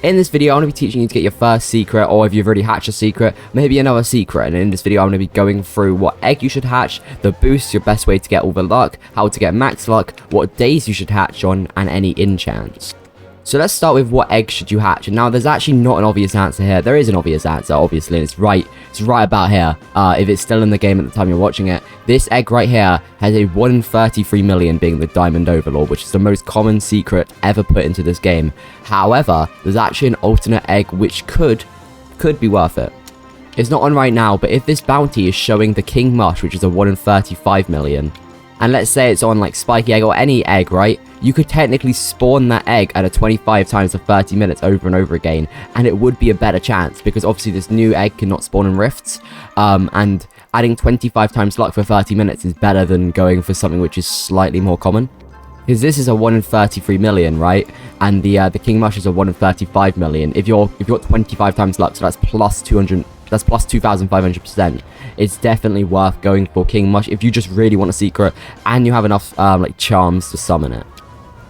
In this video, I'm going to be teaching you to get your first secret, or if you've already hatched a secret, maybe another secret. And in this video, I'm going to be going through what egg you should hatch, the boosts, your best way to get all the luck, how to get max luck, what days you should hatch on, and any enchants. So let's start with what egg should you hatch. And now there's actually not an obvious answer here. There is an obvious answer, obviously, and it's right about here. If it's still in the game at the time you're watching it. This egg right here has a 1 in 33 million being the Diamond Overlord, which is the most common secret ever put into this game. However, there's actually an alternate egg which could be worth it. It's not on right now, but if this bounty is showing the King Mush, which is a 1 in 35 million, and let's say it's on like Spiky Egg or any egg, right? You could technically spawn that egg at a 25 times for 30 minutes over and over again, and it would be a better chance because obviously this new egg cannot spawn in rifts, and adding 25 times luck for 30 minutes is better than going for something which is slightly more common. Because this is a 1 in 33 million, right? And the King Mush is a 1 in 35 million. If you've got 25 times luck, so that's plus 200. That's plus 2,500%. It's definitely worth going for King Mush if you just really want a secret and you have enough like charms to summon it.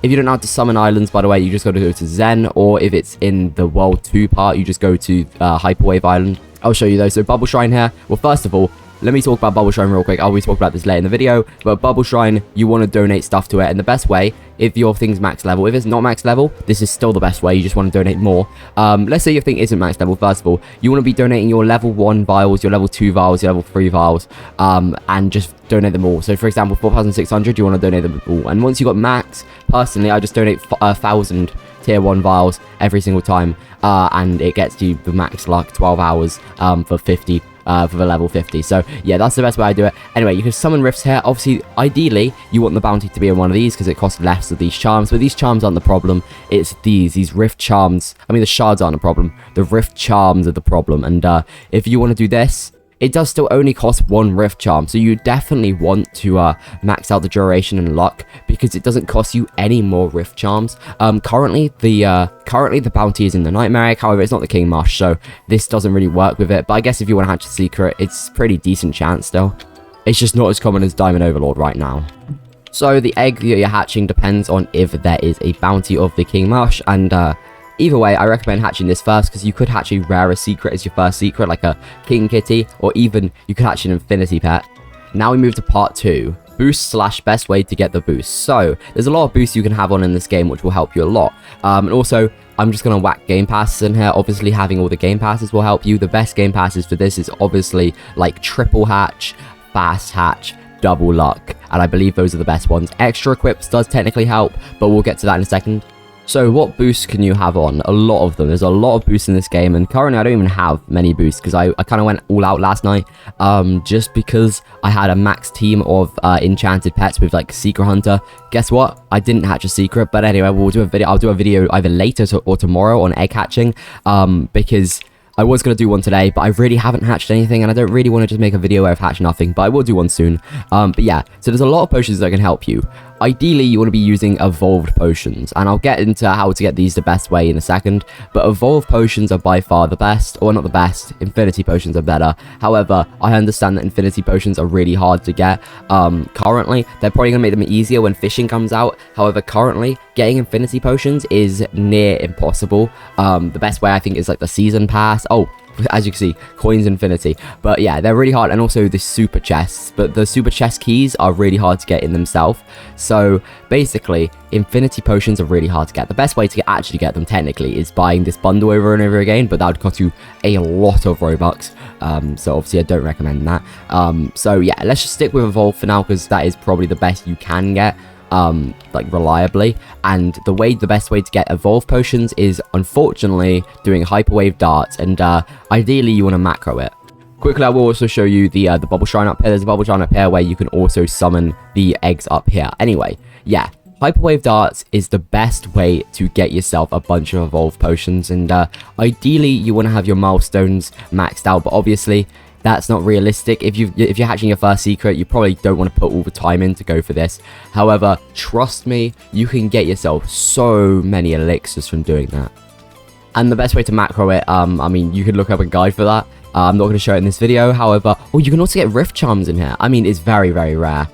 If you don't know how to summon islands, by the way, you just got to go to Zen, or if it's in the World 2 part, you just go to Hyperwave Island. I'll show you those. So Bubble Shrine here. Well, first of all, let me talk about Bubble Shrine real quick. I'll be talking about this later in the video, but Bubble Shrine, you want to donate stuff to it, and the best way, if your thing's max level, if it's not max level, this is still the best way. You just want to donate more. Let's say your thing isn't max level. First of all, you want to be donating your level 1 vials, your level 2 vials, your level 3 vials, and just donate them all. So for example, 4,600, you want to donate them all. And once you got max, personally, I just donate 1,000 tier 1 vials every single time, and it gets you the max luck 12 hours for 50. For the level 50. So yeah, that's the best way I do it. Anyway, you can summon rifts here. Obviously, ideally, you want the bounty to be in one of these because it costs less of these charms, but these charms aren't the problem. It's these rift charms. I mean, the shards aren't a problem. The rift charms are the problem. And if you want to do this, it does still only cost 1 rift charm, so you definitely want to max out the duration and luck because it doesn't cost you any more rift charms. Currently the bounty is in the Nightmare Egg, however it's not the King Mush, so this doesn't really work with it. But I guess if you want to hatch a secret, it's pretty decent chance still. It's just not as common as Diamond Overlord right now. So the egg that you're hatching depends on if there is a bounty of the King Mush, and either way, I recommend hatching this first because you could hatch a rarer secret as your first secret, like a King Kitty, or even you could hatch an Infinity Pet. Now we move to part 2, boost / best way to get the boost. So there's a lot of boosts you can have on in this game which will help you a lot. And also, I'm just going to whack game passes in here. Obviously, having all the game passes will help you. The best game passes for this is obviously like triple hatch, fast hatch, double luck, and I believe those are the best ones. Extra equips does technically help, but we'll get to that in a second. So what boosts can you have on? A lot of them. There's a lot of boosts in this game, and currently I don't even have many boosts because I kind of went all out last night, just because I had a max team of enchanted pets with like Secret Hunter. Guess what? I didn't hatch a secret, but anyway, we'll do a video. I'll do a video either later or tomorrow on egg hatching, because I was going to do one today, but I really haven't hatched anything, and I don't really want to just make a video where I've hatched nothing, but I will do one soon. But yeah, so there's a lot of potions that can help you. Ideally, you want to be using evolved potions, and I'll get into how to get these the best way in a second, but evolved potions are by far the best, or not the best. Infinity potions are better. However, I understand that infinity potions are really hard to get. Currently, they're probably going to make them easier when fishing comes out. However, currently, getting infinity potions is near impossible. The best way, I think, is like the season pass. Oh, as you can see, coins infinity. But yeah, they're really hard, and also the super chests. But the super chest keys are really hard to get in themselves. So basically, infinity potions are really hard to get. The best way to actually get them technically is buying this bundle over and over again, but that would cost you a lot of Robux. So obviously I don't recommend that. So yeah, let's just stick with evolve for now because that is probably the best you can get. Like reliably, and the best way to get evolved potions is unfortunately doing hyperwave darts, and ideally you want to macro it. Quickly, I will also show you the bubble shrine up here. There's a bubble shrine up here where you can also summon the eggs up here. Anyway, yeah, hyperwave darts is the best way to get yourself a bunch of evolved potions, and ideally you want to have your milestones maxed out, but obviously that's not realistic. If you're hatching your first secret, you probably don't want to put all the time in to go for this. However, trust me, you can get yourself so many elixirs from doing that. And the best way to macro it, I mean, you could look up a guide for that. I'm not going to show it in this video. However, oh, you can also get rift charms in here. I mean, it's very, very rare.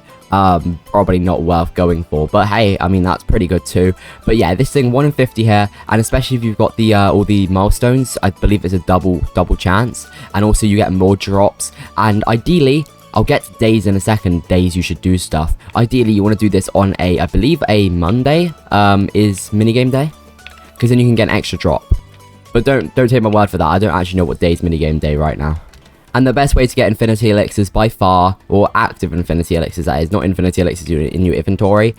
probably not worth going for. But hey, I mean, that's pretty good too. But yeah, this thing 1 in 50 here, and especially if you've got the all the milestones, I believe it's a double chance, and also you get more drops. And ideally, I'll get to days in a second, days you should do stuff. Ideally, you want to do this on I believe a Monday is minigame day, because then you can get an extra drop. But don't take my word for that. I don't actually know what day is minigame day right now. And the best way to get Infinity Elixirs by far, or active Infinity Elixirs that is, not Infinity Elixirs in your inventory,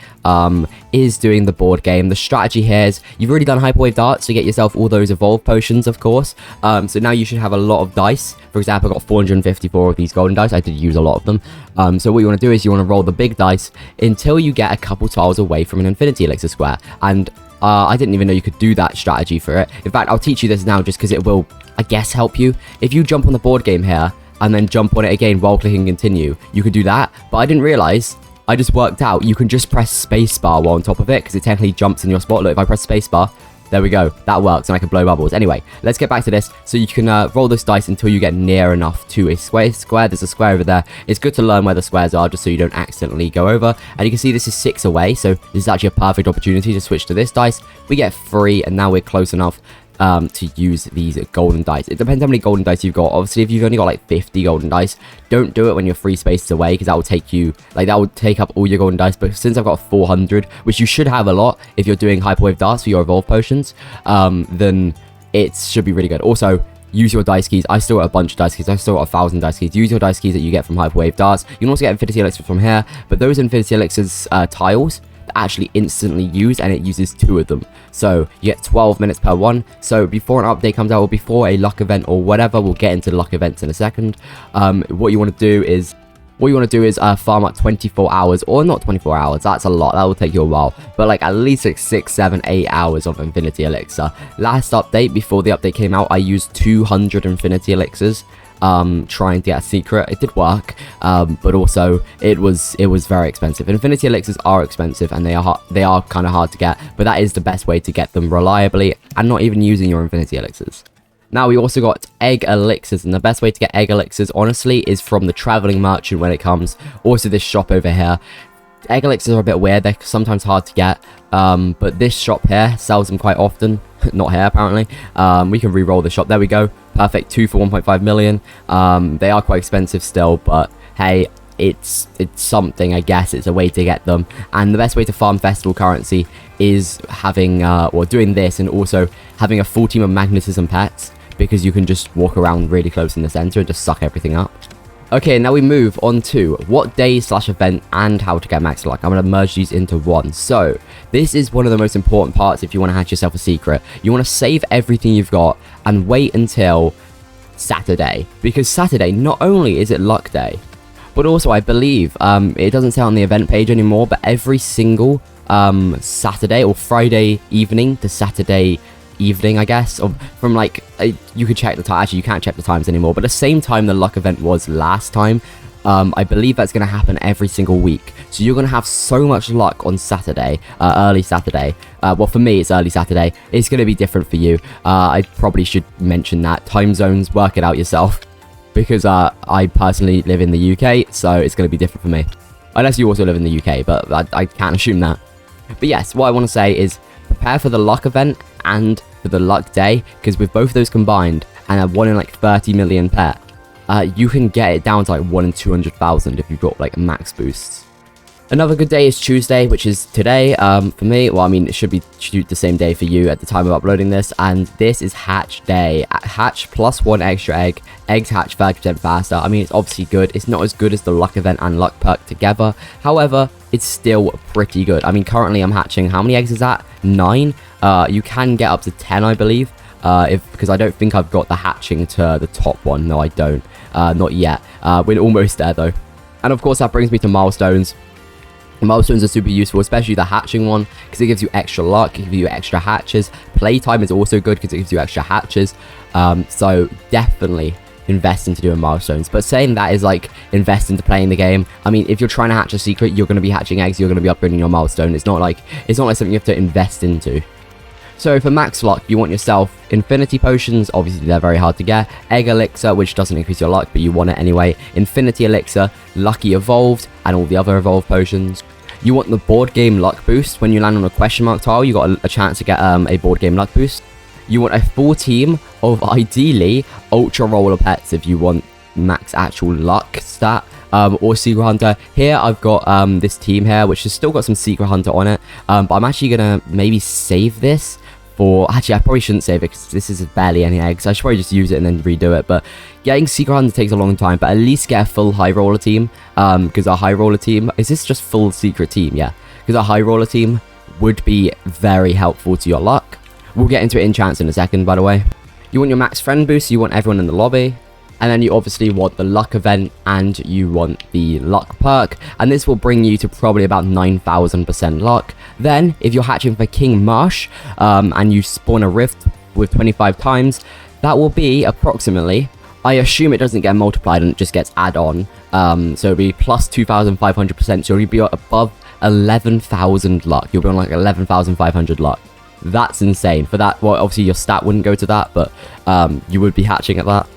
is doing the board game. The strategy here is, you've already done Hyperwave Darts to get yourself all those evolved potions, of course. So now you should have a lot of dice. For example, I got 454 of these golden dice. I did use a lot of them. So what you want to do is you want to roll the big dice until you get a couple tiles away from an Infinity Elixir square. And I didn't even know you could do that strategy for it. In fact, I'll teach you this now just because it will, I guess, help you. If you jump on the board game here and then jump on it again while clicking continue, you could do that. But I didn't realize, I just worked out you can just press spacebar while on top of it, because it technically jumps in your spot. Look, if I press spacebar, there we go, that works, and I can blow bubbles. Anyway, let's get back to this. So you can roll this dice until you get near enough to a square. There's a square over there. It's good to learn where the squares are just so you don't accidentally go over. And you can see this is 6 away, so this is actually a perfect opportunity to switch to this dice. We get 3, and now we're close enough to use these golden dice. It depends how many golden dice you've got. Obviously, if you've only got like 50 golden dice, don't do it when you're 3 spaces away, because that will take you, like, that will take up all your golden dice. But since I've got 400, which you should have a lot if you're doing Hyperwave Darts for your evolve potions, then it should be really good. Also, use your dice keys. I still got a bunch of dice keys. I still got 1,000 dice keys. Use your dice keys that you get from Hyperwave Darts. You can also get Infinity Elixirs from here, but those Infinity Elixirs tiles actually instantly use, and it uses 2 of them, so you get 12 minutes per one. So before an update comes out, or before a luck event or whatever, we'll get into luck events in a second, what you want to do is farm up 24 hours, or not 24 hours, that's a lot, that will take you a while, but like at least like 6, 7, 8 hours of Infinity Elixir. Last update, before the update came out, I used 200 Infinity Elixirs trying to get a secret. It did work, but also it was very expensive. Infinity Elixirs are expensive, and they are kind of hard to get, but that is the best way to get them reliably and not even using your Infinity Elixirs. Now, we also got egg elixirs, and the best way to get egg elixirs, honestly, is from the traveling merchant when it comes. Also, this shop over here. Egg elixirs are a bit weird, they're sometimes hard to get, but this shop here sells them quite often. Not here, apparently. We can re-roll the shop. There we go. Perfect. 2 for 1.5 million. They are quite expensive still, but hey, it's something, I guess. It's a way to get them. And the best way to farm festival currency is having, doing this, and also having a full team of magnetism pets, because you can just walk around really close in the center and just suck everything up. Okay, now we move on to what day / event and how to get max luck. I'm going to merge these into one. So, this is one of the most important parts if you want to hatch yourself a secret. You want to save everything you've got and wait until Saturday. Because Saturday, not only is it luck day, but also I believe, it doesn't say on the event page anymore, but every single Saturday or Friday evening to Saturday evening, I guess, or from like you could check the time. Actually, you can't check the times anymore, but the same time the luck event was last time, I believe that's going to happen every single week. So you're going to have so much luck on Saturday, early Saturday. Well, for me, it's early Saturday. It's going to be different for you. I probably should mention that. Time zones, work it out yourself, because I personally live in the UK, so it's going to be different for me. Unless you also live in the UK, but I can't assume that. But yes, what I want to say is prepare for the luck event and for the luck day, because with both those combined, and a 1 in like 30 million pet, you can get it down to like 1 in 200,000 if you've got like max boosts. Another good day is Tuesday, which is today, for me. Well, I mean, it should be the same day for you at the time of uploading this, and this is hatch day. Hatch plus 1 extra egg. Eggs hatch 30% faster. I mean, it's obviously good. It's not as good as the luck event and luck perk together. However, it's still pretty good. I mean, currently I'm hatching, how many eggs is that? 9. You can get up to 10, I believe, because I don't think I've got the hatching to the top one. No, I don't. Not yet. We're almost there, though. And of course, that brings me to milestones. Milestones are super useful, especially the hatching one, because it gives you extra luck, it gives you extra hatches. Playtime is also good because it gives you extra hatches. So definitely invest into doing milestones. But saying that is like invest into playing the game. I mean, if you're trying to hatch a secret, you're going to be hatching eggs, you're going to be upgrading your milestone. It's not like something you have to invest into. So for max luck, you want yourself infinity potions, obviously they're very hard to get, egg elixir, which doesn't increase your luck, but you want it anyway, infinity elixir, lucky evolved, and all the other evolved potions. You want the board game luck boost. When you land on a question mark tile, you got a chance to get a board game luck boost. You want a full team of ideally ultra roller pets if you want max actual luck stat. Or Secret Hunter. Here I've got this team here, which has still got some Secret Hunter on it. But I'm actually gonna maybe save this for... Actually, I probably shouldn't save it because this is barely any eggs. I should probably just use it and then redo it. But getting Secret Hunter takes a long time. But at least get a full high roller team. Because our high roller team... Is this just full secret team? Yeah. Because our high roller team would be very helpful to your luck. We'll get into it in chance in a second, by the way. You want your max friend boost. You want everyone in the lobby. And then you obviously want the luck event and you want the luck perk. And this will bring you to probably about 9,000% luck. Then, if you're hatching for King Marsh and you spawn a rift with 25 times, that will be approximately... I assume it doesn't get multiplied and it just gets add on. So it'll be plus 2,500%. So you'll be above 11,000 luck. You'll be on like 11,500 luck. That's insane. For that, well, obviously your stat wouldn't go to that, but you would be hatching at that.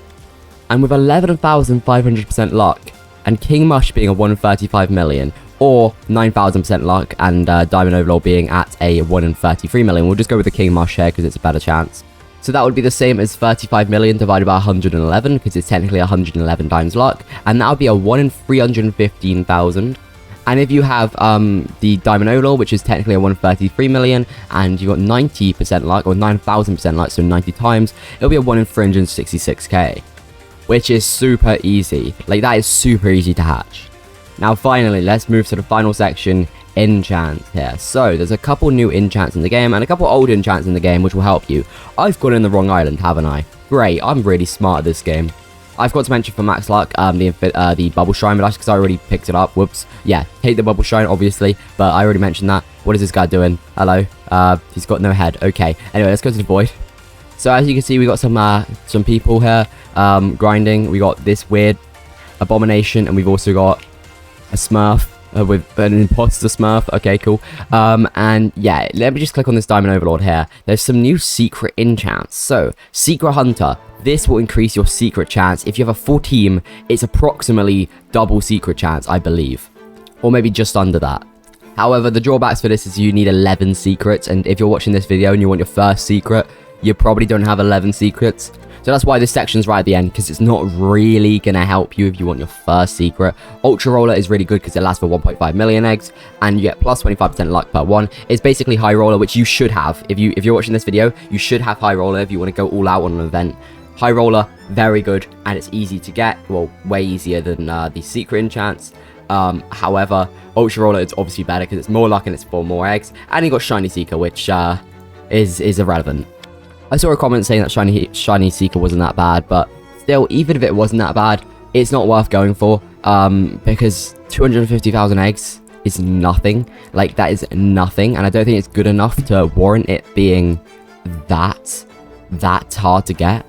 And with 11,500% luck, and King Mush being a 1 in 35 million, or 9,000% luck, and Diamond Overlord being at a 1 in 33 million, we'll just go with the King Mush here because it's a better chance. So that would be the same as 35 million divided by 111, because it's technically 111 times luck, and that would be a 1 in 315,000. And if you have the Diamond Overlord, which is technically a 1 in 33 million, and you've got 90% luck, or 9,000% luck, so 90 times, it'll be a 1 in 366k. Which is super easy. Like, that is super easy to hatch. Now, finally, let's move to the final section, enchants here. So, there's a couple new enchants in the game, and a couple old enchants in the game, which will help you. I've gone in the wrong island, haven't I? Great, I'm really smart at this game. I've got to mention for max luck, the bubble shrine, but that's because I already picked it up. Whoops. Yeah, take the bubble shrine, obviously, but I already mentioned that. What is this guy doing? Hello? He's got no head. Okay. Anyway, let's go to the void. So as you can see, we got some people here grinding. We got this weird abomination, and we've also got a Smurf with an imposter Smurf. Okay, cool. And yeah, let me just click on this Diamond Overlord here. There's some new secret enchants. So Secret Hunter. This will increase your secret chance. If you have a full team, it's approximately double secret chance, I believe, or maybe just under that. However, the drawbacks for this is you need 11 secrets, and if you're watching this video and you want your first secret, you probably don't have 11 secrets. So that's why this section's right at the end, because it's not really going to help you if you want your first secret. Ultra Roller is really good because it lasts for 1.5 million eggs, and you get plus 25% luck per one. It's basically High Roller, which you should have. If you're watching this video, you should have High Roller if you want to go all out on an event. High Roller, very good, and it's easy to get. Well, way easier than the secret enchants. However, Ultra Roller is obviously better because it's more luck and it's for more eggs. And you got Shiny Seeker, which is irrelevant. I saw a comment saying that Shiny Seeker wasn't that bad, but still, even if it wasn't that bad, it's not worth going for, because 250,000 eggs is nothing. Like, that is nothing, and I don't think it's good enough to warrant it being that hard to get.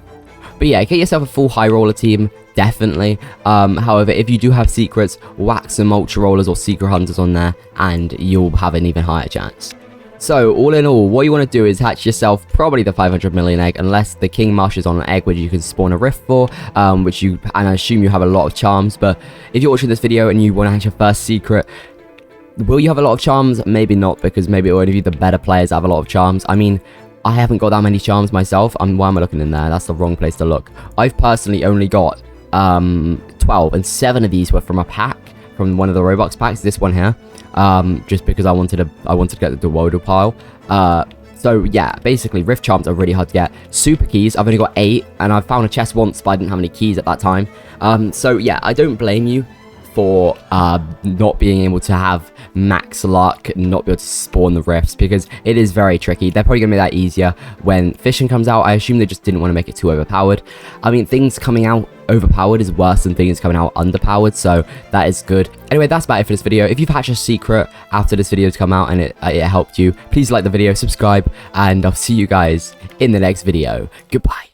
But yeah, get yourself a full High Roller team, definitely. However, if you do have secrets, whack some Ultra Rollers or Secret Hunters on there, and you'll have an even higher chance. So, all in all, what you want to do is hatch yourself probably the 500 million egg, unless the King Marsh is on an egg which you can spawn a rift for, and I assume you have a lot of charms. But if you're watching this video and you want to hatch your first secret, will you have a lot of charms? Maybe not, because maybe only the better players have a lot of charms. I mean, I haven't got that many charms myself. Why am I looking in there? That's the wrong place to look. I've personally only got 12, and 7 of these were from a pack, from one of the Roblox packs, this one here. Just because I wanted to get the Wodo pile. So yeah, basically Rift Charms are really hard to get. Super Keys, I've only got 8, and I found a chest once, but I didn't have any keys at that time. So yeah, I don't blame you for not being able to have max luck and not be able to spawn the rifts, because it is very tricky. They're probably going to make that easier when fishing comes out. I assume they just didn't want to make it too overpowered. I mean, things coming out overpowered is worse than things coming out underpowered, so that is good. Anyway, that's about it for this video. If you've hatched a secret after this video to come out and it helped you, please like the video, subscribe, and I'll see you guys in the next video. Goodbye.